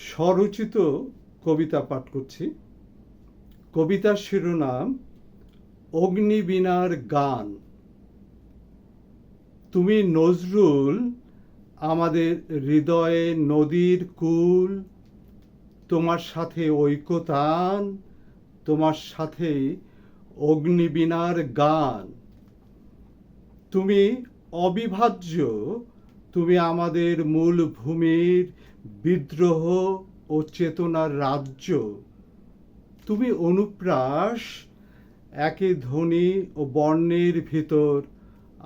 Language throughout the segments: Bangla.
স্বরচিত কবিতা পাঠ করছি। কবিতার শিরোনাম অগ্নিবীণার গান। তুমি নজরুল, আমাদের হৃদয়ে নদীর কূল, তোমার সাথে ঐকতান, তোমার সাথেই অগ্নিবীণার গান। তুমি অবিভাজ্য, তুমি আমাদের মূল ভূমির বিদ্রোহ ও চেতনার রাজ্য। তুমি অনুপ্রাস, একই ধ্বনি ও বর্ণের ভিতর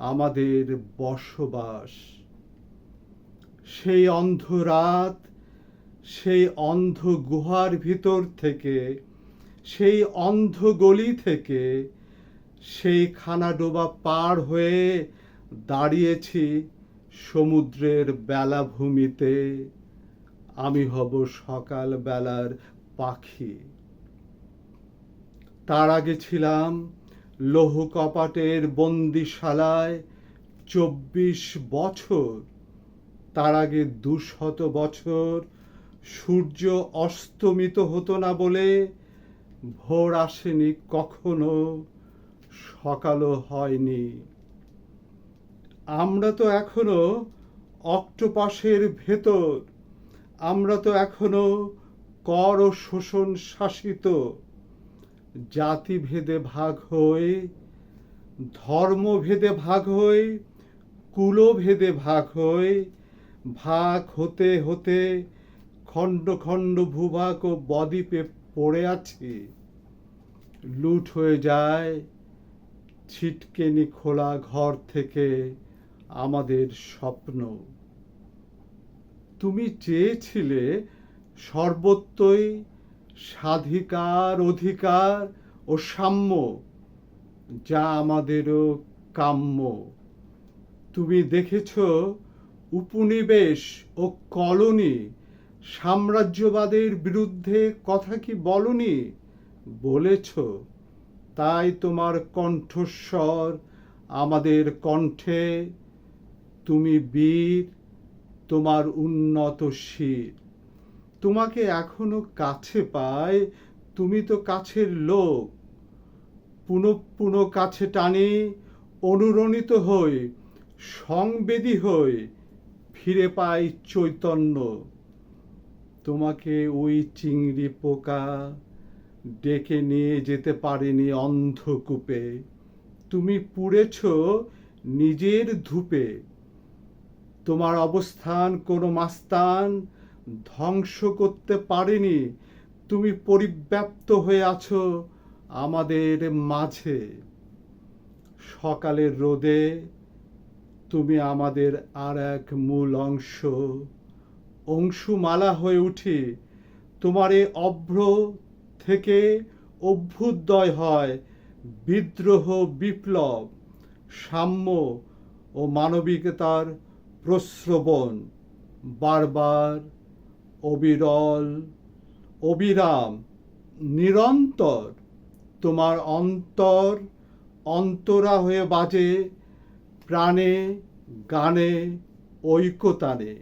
আমাদের বসবাস। সেই অন্ধ রাত, সেই অন্ধ গুহার ভিতর থেকে, সেই অন্ধ গলি থেকে, সেই খানাডোবা পার হয়ে দাঁড়িয়েছি সমুদ্রের বেলাভূমিতে। আমি হব সকাল বেলার পাখি। তার আগে ছিলাম লৌহ কপাটের বন্দিশালায় 24 বছর। তার আগে 200 বছর সূর্য অস্তমিত হতো না বলে ভোর আসেনি কখনো, সকালও হয়নি। আমরা তো এখনো অক্টোপাসের ভেতর, আমরা তো এখনো কর ও শোষণ শাসিত। জাতিভেদে ভাগ হয়ে, ধর্মভেদে ভাগ হয়ে, কুলভেদে ভাগ হয়ে, ভাগ হতে হতে খণ্ড খণ্ড ভূভাগ ও বদ্বীপে পড়ে আছি। লুট হয়ে যায় ছিটকেনি খোলা ঘর থেকে আমাদের স্বপ্ন। তুমি চেয়েছিলে সর্বত্রই স্বাধিকার, অধিকার ও সাম্য, যা আমাদেরও কাম্য। তুমি দেখেছ উপনিবেশ ও কলোনি, সাম্রাজ্যবাদের বিরুদ্ধে কথা কি বলনি? বলেছ। তাই তোমার কণ্ঠস্বর আমাদের কণ্ঠে। তুমি বীর, তোমার উন্নত শির। তোমাকে এখনো কাছে পাই, তুমি তো কাছের লোক। পুনঃ পুনঃ কাছে টানি, অনুরণিত হই, সংবেদী হই, ফিরে পাই চৈতন্য। তোমাকে ওই চিংড়ি পোকা ডেকে নিয়ে যেতে পারেনি অন্ধকূপে। তুমি পুড়েছ নিজের ধূপে। তোমার অবস্থান কোনো মাস্তান ধ্বংস করতে পারেনি। তুমি পরিব্যাপ্ত হয়ে আছো আমাদের মাঝে। সকালের রোদে তুমি আমাদের আর এক মূল অংশ। অংশুমালা হয়ে উঠি। তোমার এ অভ্র থেকে অভ্যুদয় হয় বিদ্রোহ, বিপ্লব, সাম্য ও মানবিকতার প্রস্রবণ। বারবার, অবিরল, অবিরাম, নিরন্তর তোমার অন্তর অন্তরা হয়ে বাজে প্রাণে, গানে, ঐকতানে।